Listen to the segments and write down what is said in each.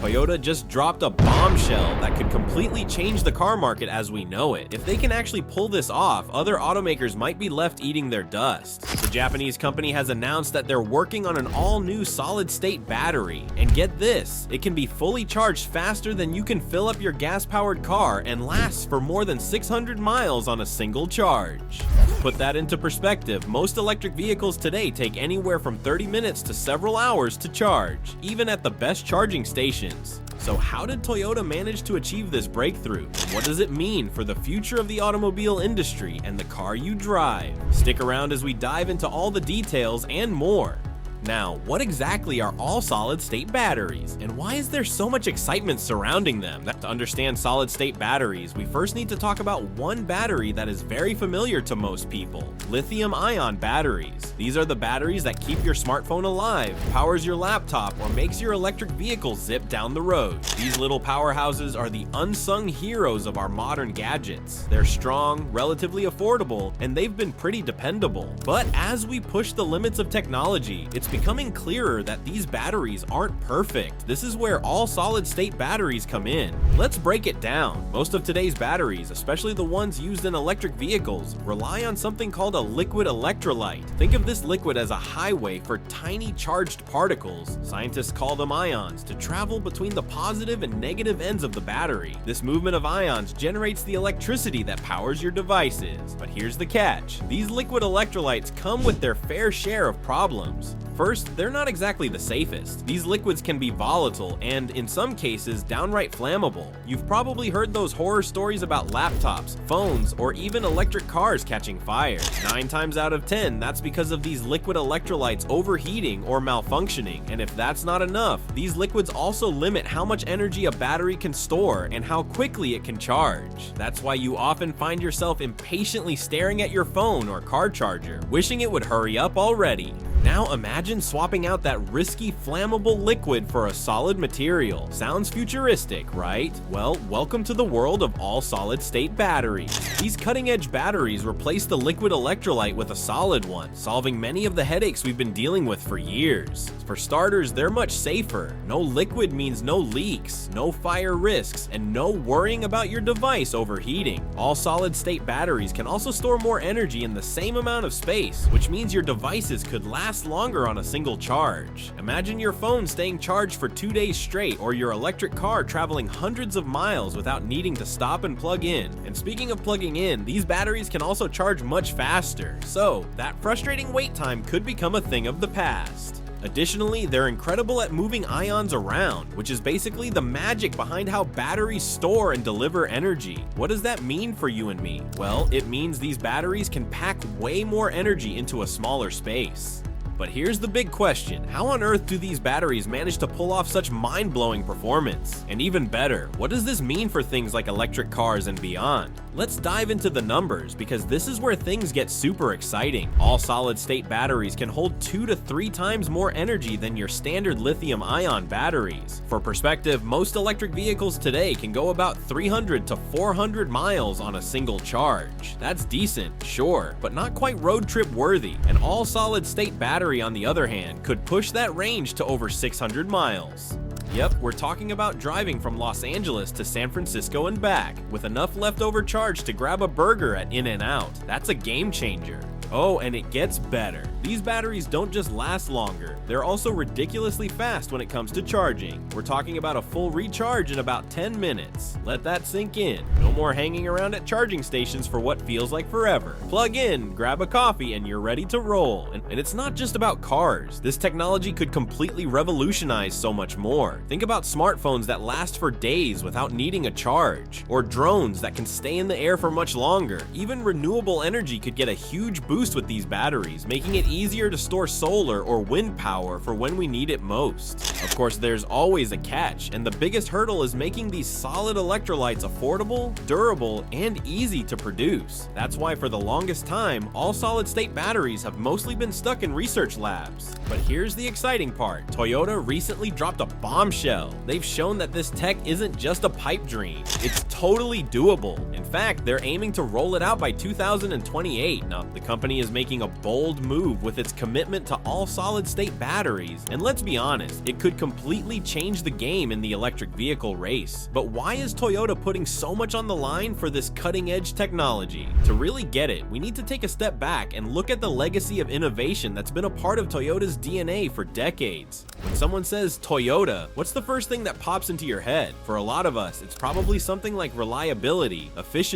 Toyota just dropped a bombshell that could completely change the car market as we know it. If they can actually pull this off, other automakers might be left eating their dust. The Japanese company has announced that they're working on an all-new solid-state battery. And get this, it can be fully charged faster than you can fill up your gas-powered car and lasts for more than 600 miles on a single charge. Put that into perspective, most electric vehicles today take anywhere from 30 minutes to several hours to charge, even at the best charging stations. So how did Toyota manage to achieve this breakthrough? What does it mean for the future of the automobile industry and the car you drive? Stick around as we dive into all the details and more. Now, what exactly are all solid-state batteries, and why is there so much excitement surrounding them? To understand solid-state batteries, we first need to talk about one battery that is very familiar to most people: lithium-ion batteries. These are the batteries that keep your smartphone alive, powers your laptop, or makes your electric vehicle zip down the road. These little powerhouses are the unsung heroes of our modern gadgets. They're strong, relatively affordable, and they've been pretty dependable. But as we push the limits of technology, it's becoming clearer that these batteries aren't perfect. This is where all solid-state batteries come in. Let's break it down. Most of today's batteries, especially the ones used in electric vehicles, rely on something called a liquid electrolyte. Think of this liquid as a highway for tiny charged particles, scientists call them ions, to travel between the positive and negative ends of the battery. This movement of ions generates the electricity that powers your devices. But here's the catch: these liquid electrolytes come with their fair share of problems. First, they're not exactly the safest. These liquids can be volatile and, in some cases, downright flammable. You've probably heard those horror stories about laptops, phones, or even electric cars catching fire. 9 times out of 10, that's because of these liquid electrolytes overheating or malfunctioning. And if that's not enough, these liquids also limit how much energy a battery can store and how quickly it can charge. That's why you often find yourself impatiently staring at your phone or car charger, wishing it would hurry up already. Now imagine swapping out that risky flammable liquid for a solid material. Sounds futuristic, right? Well, welcome to the world of all solid-state batteries. These cutting-edge batteries replace the liquid electrolyte with a solid one, solving many of the headaches we've been dealing with for years. For starters, they're much safer. No liquid means no leaks, no fire risks, and no worrying about your device overheating. All solid-state batteries can also store more energy in the same amount of space, which means your devices could last longer on a single charge. Imagine your phone staying charged for 2 days straight, or your electric car traveling hundreds of miles without needing to stop and plug in. And speaking of plugging in, these batteries can also charge much faster, so that frustrating wait time could become a thing of the past. Additionally, they're incredible at moving ions around, which is basically the magic behind how batteries store and deliver energy. What does that mean for you and me? Well, it means these batteries can pack way more energy into a smaller space. But here's the big question: how on earth do these batteries manage to pull off such mind-blowing performance? And even better, what does this mean for things like electric cars and beyond? Let's dive into the numbers, because this is where things get super exciting. All solid-state batteries can hold 2 to 3 times more energy than your standard lithium-ion batteries. For perspective, most electric vehicles today can go about 300 to 400 miles on a single charge. That's decent, sure, but not quite road trip worthy. An all solid-state battery, on the other hand, could push that range to over 600 miles. Yep, we're talking about driving from Los Angeles to San Francisco and back, with enough leftover charge to grab a burger at In-N-Out. That's a game changer. Oh, and it gets better. These batteries don't just last longer, they're also ridiculously fast when it comes to charging. We're talking about a full recharge in about 10 minutes. Let that sink in. No more hanging around at charging stations for what feels like forever. Plug in, grab a coffee, and you're ready to roll. And it's not just about cars. This technology could completely revolutionize so much more. Think about smartphones that last for days without needing a charge, or drones that can stay in the air for much longer. Even renewable energy could get a huge boost with these batteries, making it easier to store solar or wind power for when we need it most. Of course, there's always a catch, and the biggest hurdle is making these solid electrolytes affordable, durable, and easy to produce. That's why for the longest time, all solid-state batteries have mostly been stuck in research labs. But here's the exciting part: Toyota recently dropped a bombshell. They've shown that this tech isn't just a pipe dream, it's totally doable. In fact, they're aiming to roll it out by 2028. Now, the company is making a bold move with its commitment to all solid-state batteries, and let's be honest, it could completely change the game in the electric vehicle race. But why is Toyota putting so much on the line for this cutting-edge technology? To really get it, we need to take a step back and look at the legacy of innovation that's been a part of Toyota's DNA for decades. When someone says Toyota, what's the first thing that pops into your head? For a lot of us, it's probably something like reliability, efficiency,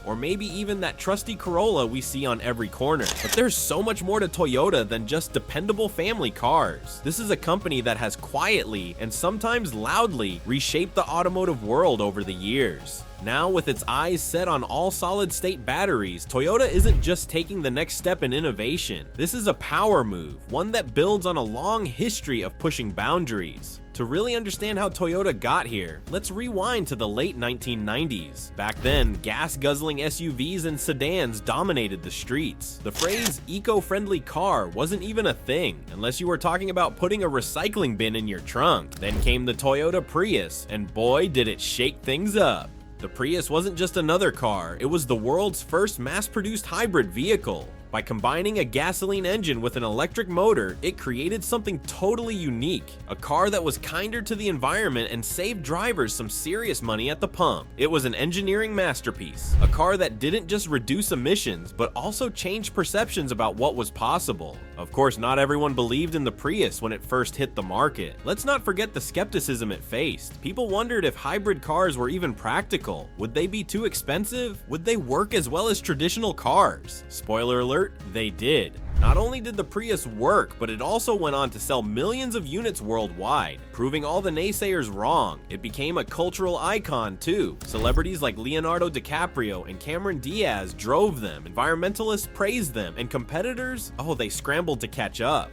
or maybe even that trusty Corolla we see on every corner. But there's so much more to Toyota than just dependable family cars. This is a company that has quietly and sometimes loudly reshaped the automotive world over the years. Now, with its eyes set on all solid-state batteries, Toyota isn't just taking the next step in innovation. This is a power move, one that builds on a long history of pushing boundaries. To really understand how Toyota got here, let's rewind to the late 1990s. Back then, gas-guzzling SUVs and sedans dominated the streets. The phrase eco-friendly car wasn't even a thing, unless you were talking about putting a recycling bin in your trunk. Then came the Toyota Prius, and boy did it shake things up. The Prius wasn't just another car, it was the world's first mass-produced hybrid vehicle. By combining a gasoline engine with an electric motor, it created something totally unique, a car that was kinder to the environment and saved drivers some serious money at the pump. It was an engineering masterpiece, a car that didn't just reduce emissions, but also changed perceptions about what was possible. Of course, not everyone believed in the Prius when it first hit the market. Let's not forget the skepticism it faced. People wondered if hybrid cars were even practical. Would they be too expensive? Would they work as well as traditional cars? Spoiler alert, they did. Not only did the Prius work, but it also went on to sell millions of units worldwide, proving all the naysayers wrong. It became a cultural icon too. Celebrities like Leonardo DiCaprio and Cameron Diaz drove them, environmentalists praised them, and competitors, oh, they scrambled to catch up.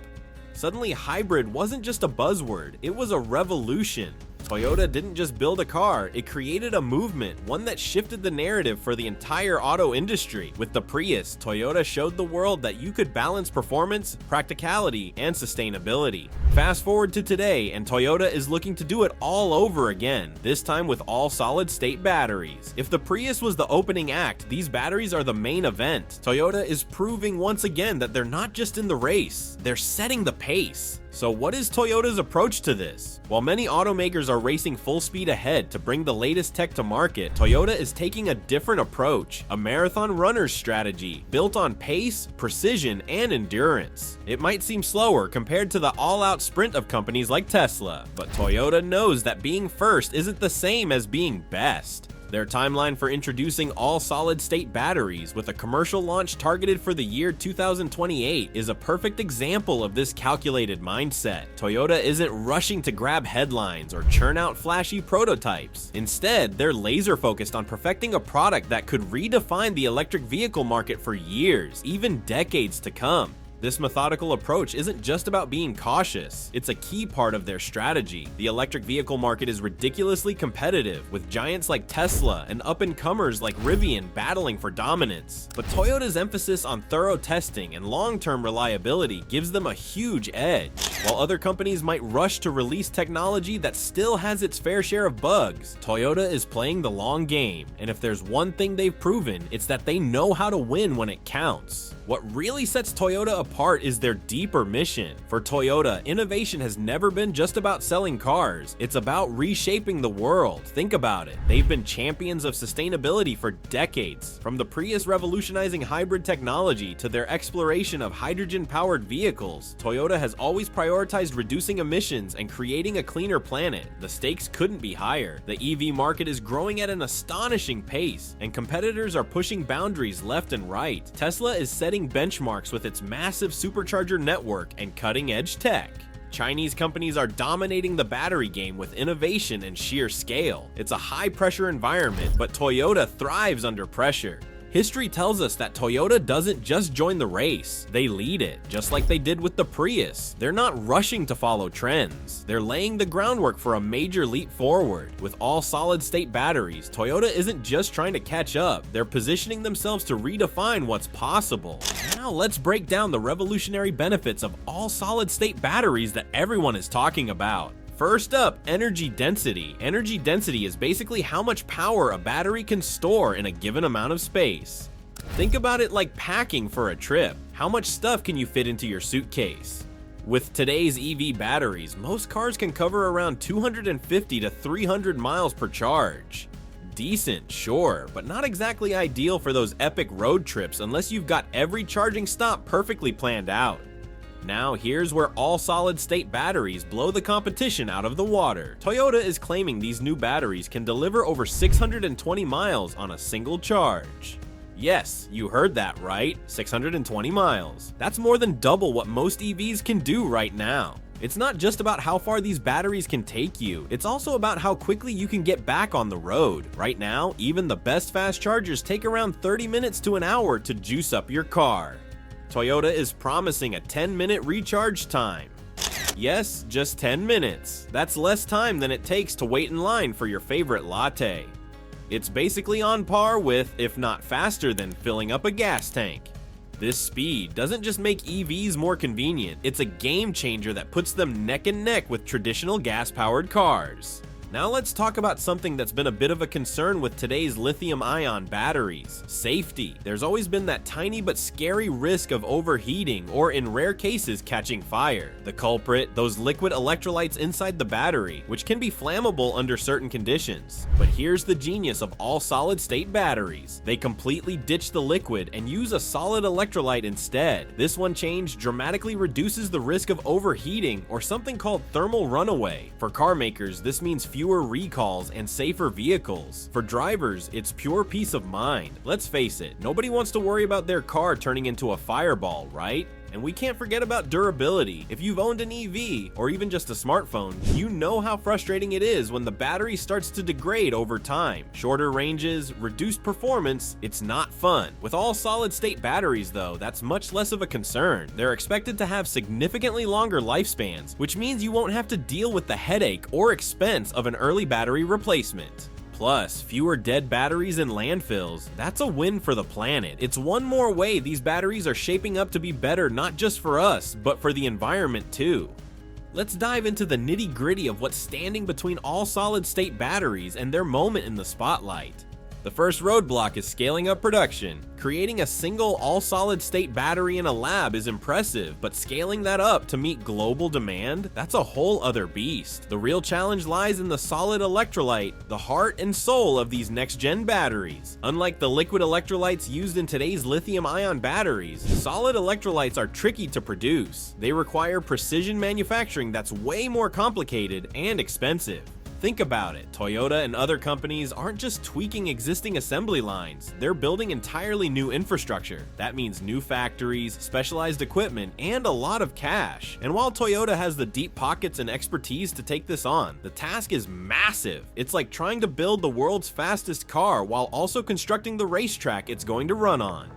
Suddenly, hybrid wasn't just a buzzword, it was a revolution. Toyota didn't just build a car, it created a movement, one that shifted the narrative for the entire auto industry. With the Prius, Toyota showed the world that you could balance performance, practicality, and sustainability. Fast forward to today, and Toyota is looking to do it all over again, this time with all solid-state batteries. If the Prius was the opening act, these batteries are the main event. Toyota is proving once again that they're not just in the race, they're setting the pace. So what is Toyota's approach to this? While many automakers are racing full speed ahead to bring the latest tech to market, Toyota is taking a different approach, a marathon runner's strategy, built on pace, precision, and endurance. It might seem slower compared to the all-out sprint of companies like Tesla, but Toyota knows that being first isn't the same as being best. Their timeline for introducing all solid-state batteries with a commercial launch targeted for the year 2028 is a perfect example of this calculated mindset. Toyota isn't rushing to grab headlines or churn out flashy prototypes. Instead, they're laser-focused on perfecting a product that could redefine the electric vehicle market for years, even decades to come. This methodical approach isn't just about being cautious, it's a key part of their strategy. The electric vehicle market is ridiculously competitive, with giants like Tesla and up-and-comers like Rivian battling for dominance. But Toyota's emphasis on thorough testing and long-term reliability gives them a huge edge. While other companies might rush to release technology that still has its fair share of bugs, Toyota is playing the long game, and if there's one thing they've proven, it's that they know how to win when it counts. What really sets Toyota apart is their deeper mission. For Toyota, innovation has never been just about selling cars. It's about reshaping the world. Think about it. They've been champions of sustainability for decades. From the Prius revolutionizing hybrid technology to their exploration of hydrogen-powered vehicles, Toyota has always prioritized reducing emissions and creating a cleaner planet. The stakes couldn't be higher. The EV market is growing at an astonishing pace, and competitors are pushing boundaries left and right. Tesla is setting benchmarks with its massive supercharger network and cutting-edge tech. Chinese companies are dominating the battery game with innovation and sheer scale. It's a high-pressure environment, but Toyota thrives under pressure. History tells us that Toyota doesn't just join the race, they lead it, just like they did with the Prius. They're not rushing to follow trends. They're laying the groundwork for a major leap forward. With all solid-state batteries, Toyota isn't just trying to catch up, they're positioning themselves to redefine what's possible. Now let's break down the revolutionary benefits of all solid-state batteries that everyone is talking about. First up, energy density. Energy density is basically how much power a battery can store in a given amount of space. Think about it like packing for a trip. How much stuff can you fit into your suitcase? With today's EV batteries, most cars can cover around 250 to 300 miles per charge. Decent, sure, but not exactly ideal for those epic road trips unless you've got every charging stop perfectly planned out. Now here's where all solid-state batteries blow the competition out of the water. Toyota is claiming these new batteries can deliver over 620 miles on a single charge. Yes, you heard that right, 620 miles. That's more than double what most EVs can do right now. It's not just about how far these batteries can take you, it's also about how quickly you can get back on the road. Right now, even the best fast chargers take around 30 minutes to an hour to juice up your car. Toyota is promising a 10-minute recharge time. Yes, just 10 minutes. That's less time than it takes to wait in line for your favorite latte. It's basically on par with, if not faster than, filling up a gas tank. This speed doesn't just make EVs more convenient, it's a game changer that puts them neck and neck with traditional gas-powered cars. Now let's talk about something that's been a bit of a concern with today's lithium-ion batteries: safety. There's always been that tiny but scary risk of overheating or, in rare cases, catching fire. The culprit, those liquid electrolytes inside the battery, which can be flammable under certain conditions. But here's the genius of all solid-state batteries. They completely ditch the liquid and use a solid electrolyte instead. This one change dramatically reduces the risk of overheating or something called thermal runaway. For car makers, this means fewer recalls and safer vehicles. For drivers, it's pure peace of mind. Let's face it, nobody wants to worry about their car turning into a fireball, right? And we can't forget about durability. If you've owned an EV, or even just a smartphone, you know how frustrating it is when the battery starts to degrade over time. Shorter ranges, reduced performance, it's not fun. With all solid-state batteries though, that's much less of a concern. They're expected to have significantly longer lifespans, which means you won't have to deal with the headache or expense of an early battery replacement. Plus, fewer dead batteries in landfills. That's a win for the planet. It's one more way these batteries are shaping up to be better not just for us, but for the environment too. Let's dive into the nitty-gritty of what's standing between all solid-state batteries and their moment in the spotlight. The first roadblock is scaling up production. Creating a single all-solid-state battery in a lab is impressive, but scaling that up to meet global demand, that's a whole other beast. The real challenge lies in the solid electrolyte, the heart and soul of these next-gen batteries. Unlike the liquid electrolytes used in today's lithium-ion batteries, solid electrolytes are tricky to produce. They require precision manufacturing that's way more complicated and expensive. Think about it, Toyota and other companies aren't just tweaking existing assembly lines, they're building entirely new infrastructure. That means new factories, specialized equipment, and a lot of cash. And while Toyota has the deep pockets and expertise to take this on, the task is massive. It's like trying to build the world's fastest car while also constructing the racetrack it's going to run on.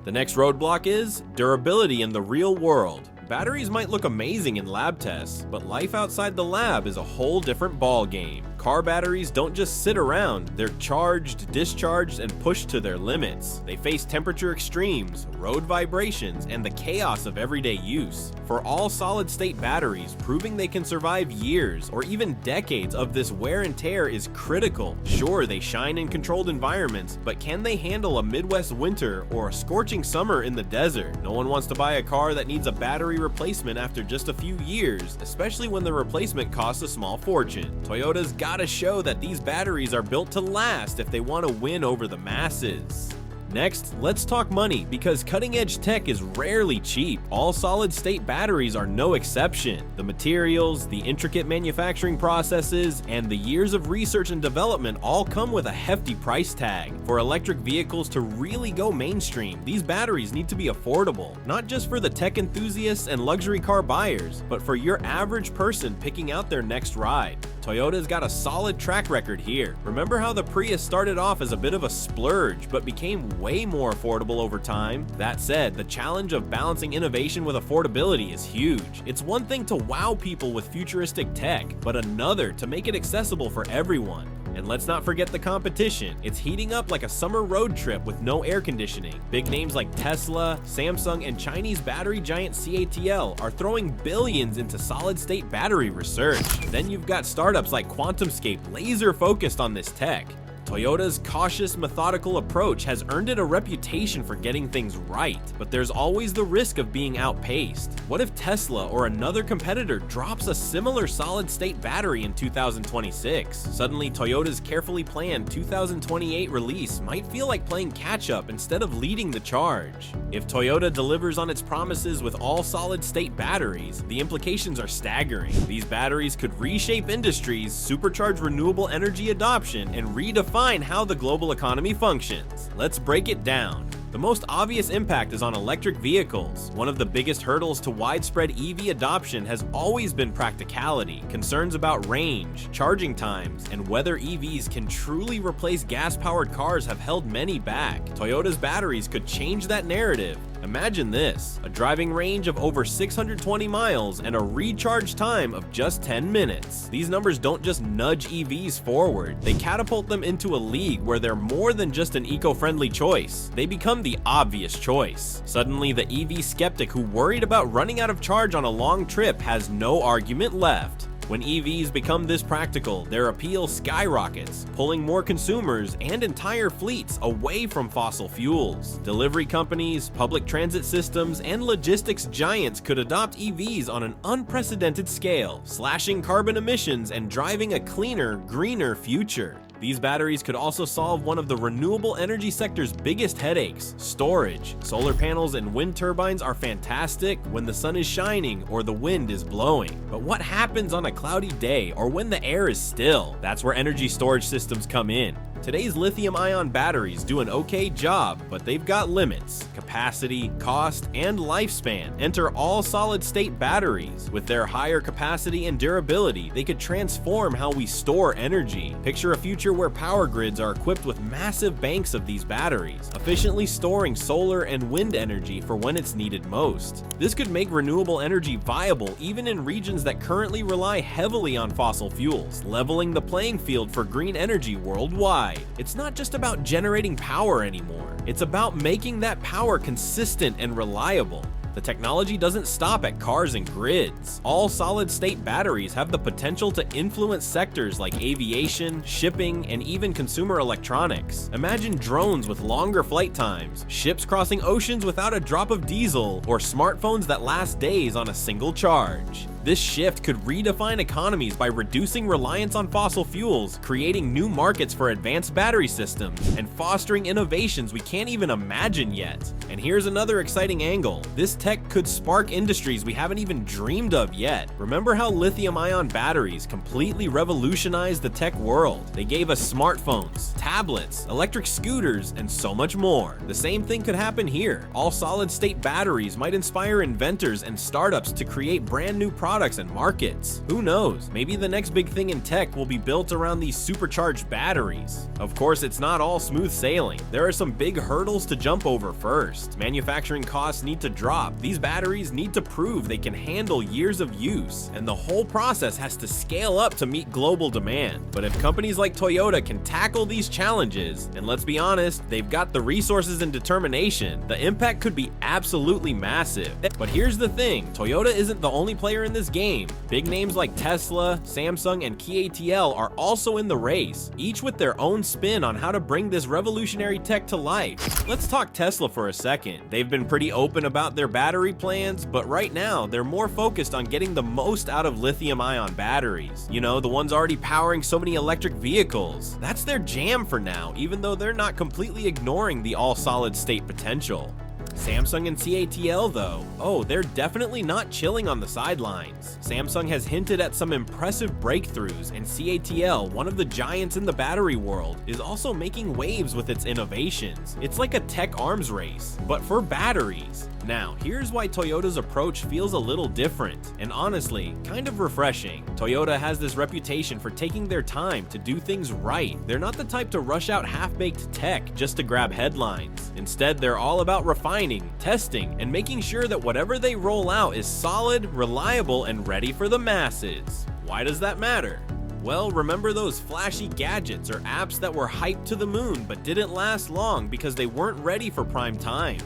The next roadblock is durability in the real world. Batteries might look amazing in lab tests, but life outside the lab is a whole different ball game. Car batteries don't just sit around, they're charged, discharged, and pushed to their limits. They face temperature extremes, road vibrations, and the chaos of everyday use. For all solid-state batteries, proving they can survive years or even decades of this wear and tear is critical. Sure, they shine in controlled environments, but can they handle a Midwest winter or a scorching summer in the desert? No one wants to buy a car that needs a battery replacement after just a few years, especially when the replacement costs a small fortune. Toyota's gotta show that these batteries are built to last if they want to win over the masses. Next, let's talk money, because cutting-edge tech is rarely cheap. All solid-state batteries are no exception. The materials, the intricate manufacturing processes, and the years of research and development all come with a hefty price tag. For electric vehicles to really go mainstream, these batteries need to be affordable, not just for the tech enthusiasts and luxury car buyers, but for your average person picking out their next ride. Toyota's got a solid track record here. Remember how the Prius started off as a bit of a splurge, but became way more affordable over time? That said, the challenge of balancing innovation with affordability is huge. It's one thing to wow people with futuristic tech, but another to make it accessible for everyone. And let's not forget the competition. It's heating up like a summer road trip with no air conditioning. Big names like Tesla, Samsung, and Chinese battery giant CATL are throwing billions into solid-state battery research. Then you've got startups like QuantumScape laser focused on this tech. Toyota's cautious, methodical approach has earned it a reputation for getting things right, but there's always the risk of being outpaced. What if Tesla or another competitor drops a similar solid-state battery in 2026? Suddenly, Toyota's carefully planned 2028 release might feel like playing catch-up instead of leading the charge. If Toyota delivers on its promises with all solid-state batteries, the implications are staggering. These batteries could reshape industries, supercharge renewable energy adoption, and redefine how the global economy functions. Let's break it down. The most obvious impact is on electric vehicles. One of the biggest hurdles to widespread EV adoption has always been practicality. Concerns about range, charging times, and whether EVs can truly replace gas-powered cars have held many back. Toyota's batteries could change that narrative. Imagine this, a driving range of over 620 miles and a recharge time of just 10 minutes. These numbers don't just nudge EVs forward, they catapult them into a league where they're more than just an eco-friendly choice. They become the obvious choice. Suddenly, the EV skeptic who worried about running out of charge on a long trip has no argument left. When EVs become this practical, their appeal skyrockets, pulling more consumers and entire fleets away from fossil fuels. Delivery companies, public transit systems, and logistics giants could adopt EVs on an unprecedented scale, slashing carbon emissions and driving a cleaner, greener future. These batteries could also solve one of the renewable energy sector's biggest headaches: storage. Solar panels and wind turbines are fantastic when the sun is shining or the wind is blowing. But what happens on a cloudy day or when the air is still? That's where energy storage systems come in. Today's lithium-ion batteries do an okay job, but they've got limits. Capacity, cost, and lifespan. Enter all solid-state batteries. With their higher capacity and durability, they could transform how we store energy. Picture a future where power grids are equipped with massive banks of these batteries, efficiently storing solar and wind energy for when it's needed most. This could make renewable energy viable even in regions that currently rely heavily on fossil fuels, leveling the playing field for green energy worldwide. It's not just about generating power anymore. It's about making that power consistent and reliable. The technology doesn't stop at cars and grids. All solid-state batteries have the potential to influence sectors like aviation, shipping, and even consumer electronics. Imagine drones with longer flight times, ships crossing oceans without a drop of diesel, or smartphones that last days on a single charge. This shift could redefine economies by reducing reliance on fossil fuels, creating new markets for advanced battery systems, and fostering innovations we can't even imagine yet. And here's another exciting angle. This tech could spark industries we haven't even dreamed of yet. Remember how lithium-ion batteries completely revolutionized the tech world? They gave us smartphones, tablets, electric scooters, and so much more. The same thing could happen here. All solid-state batteries might inspire inventors and startups to create brand new products and markets. Who knows? Maybe the next big thing in tech will be built around these supercharged batteries. Of course, it's not all smooth sailing. There are some big hurdles to jump over first. Manufacturing costs need to drop. These batteries need to prove they can handle years of use, and the whole process has to scale up to meet global demand. But if companies like Toyota can tackle these challenges, and let's be honest, they've got the resources and determination, the impact could be absolutely massive. But here's the thing, Toyota isn't the only player in this game. Big names like Tesla, Samsung, and CATL are also in the race, each with their own spin on how to bring this revolutionary tech to life. Let's talk Tesla for a second. They've been pretty open about their battery plans, but right now they're more focused on getting the most out of lithium-ion batteries. You know, the ones already powering so many electric vehicles. That's their jam for now, even though they're not completely ignoring the all-solid-state potential. Samsung and CATL though, they're definitely not chilling on the sidelines. Samsung has hinted at some impressive breakthroughs, and CATL, one of the giants in the battery world, is also making waves with its innovations. It's like a tech arms race, but for batteries. Now, here's why Toyota's approach feels a little different, and honestly, kind of refreshing. Toyota has this reputation for taking their time to do things right. They're not the type to rush out half-baked tech just to grab headlines. Instead, they're all about refining, testing, and making sure that whatever they roll out is solid, reliable, and ready for the masses. Why does that matter? Well, remember those flashy gadgets or apps that were hyped to the moon but didn't last long because they weren't ready for prime time?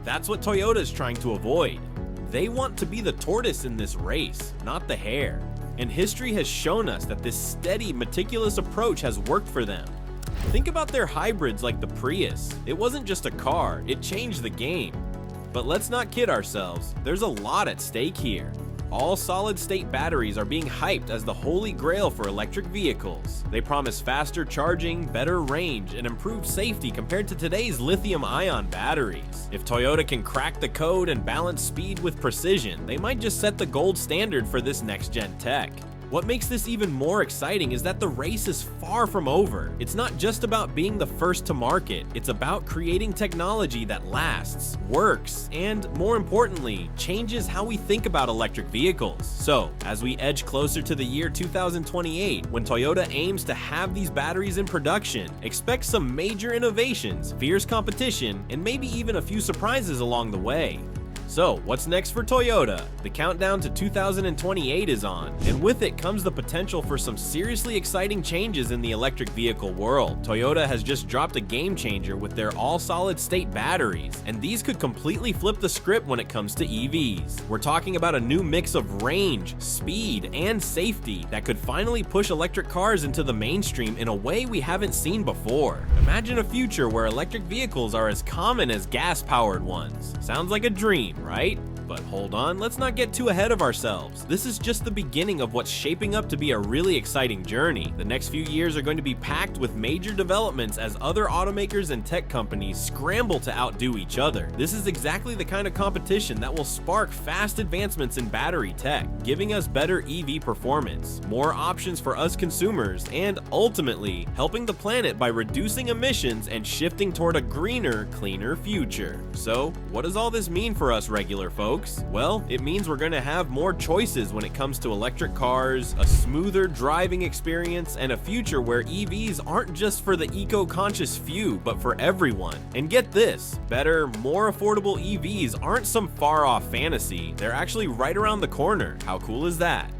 That's what Toyota's trying to avoid. They want to be the tortoise in this race, not the hare. And history has shown us that this steady, meticulous approach has worked for them. Think about their hybrids like the Prius. It wasn't just a car, it changed the game. But let's not kid ourselves, there's a lot at stake here. All solid-state batteries are being hyped as the holy grail for electric vehicles. They promise faster charging, better range, and improved safety compared to today's lithium-ion batteries. If Toyota can crack the code and balance speed with precision, they might just set the gold standard for this next-gen tech. What makes this even more exciting is that the race is far from over. It's not just about being the first to market, it's about creating technology that lasts, works, and more importantly, changes how we think about electric vehicles. So, as we edge closer to the year 2028, when Toyota aims to have these batteries in production, expect some major innovations, fierce competition, and maybe even a few surprises along the way. So, what's next for Toyota? The countdown to 2028 is on, and with it comes the potential for some seriously exciting changes in the electric vehicle world. Toyota has just dropped a game changer with their all-solid-state batteries, and these could completely flip the script when it comes to EVs. We're talking about a new mix of range, speed, and safety that could finally push electric cars into the mainstream in a way we haven't seen before. Imagine a future where electric vehicles are as common as gas-powered ones. Sounds like a dream, right? But hold on, let's not get too ahead of ourselves. This is just the beginning of what's shaping up to be a really exciting journey. The next few years are going to be packed with major developments as other automakers and tech companies scramble to outdo each other. This is exactly the kind of competition that will spark fast advancements in battery tech, giving us better EV performance, more options for us consumers, and ultimately helping the planet by reducing emissions and shifting toward a greener, cleaner future. So, what does all this mean for us regular folks? Well, it means we're going to have more choices when it comes to electric cars, a smoother driving experience, and a future where EVs aren't just for the eco-conscious few, but for everyone. And get this, better, more affordable EVs aren't some far-off fantasy, they're actually right around the corner. How cool is that?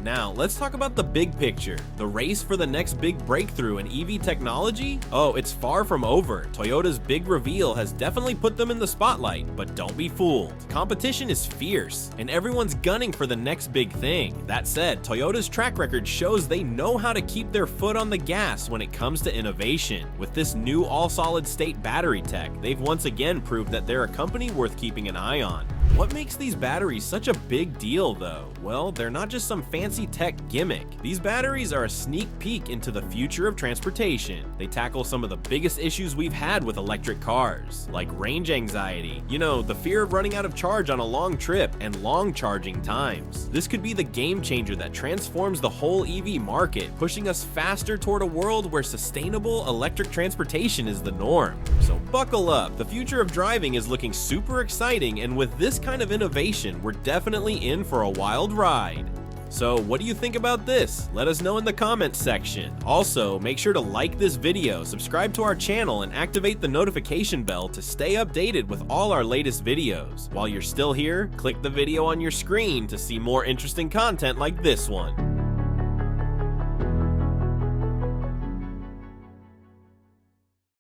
Now, let's talk about the big picture. The race for the next big breakthrough in EV technology? Oh, it's far from over. Toyota's big reveal has definitely put them in the spotlight, but don't be fooled. Competition is fierce, and everyone's gunning for the next big thing. That said, Toyota's track record shows they know how to keep their foot on the gas when it comes to innovation. With this new all-solid-state battery tech, they've once again proved that they're a company worth keeping an eye on. What makes these batteries such a big deal, though? Well, they're not just some fancy tech gimmick. These batteries are a sneak peek into the future of transportation. They tackle some of the biggest issues we've had with electric cars, like range anxiety, the fear of running out of charge on a long trip, and long charging times. This could be the game changer that transforms the whole EV market, pushing us faster toward a world where sustainable electric transportation is the norm. So buckle up, the future of driving is looking super exciting, and with this kind of innovation, we're definitely in for a wild ride. So what do you think about this? Let us know in the comments section. Also, make sure to like this video, subscribe to our channel, and activate the notification bell to stay updated with all our latest videos. While you're still here, click the video on your screen to see more interesting content like this one.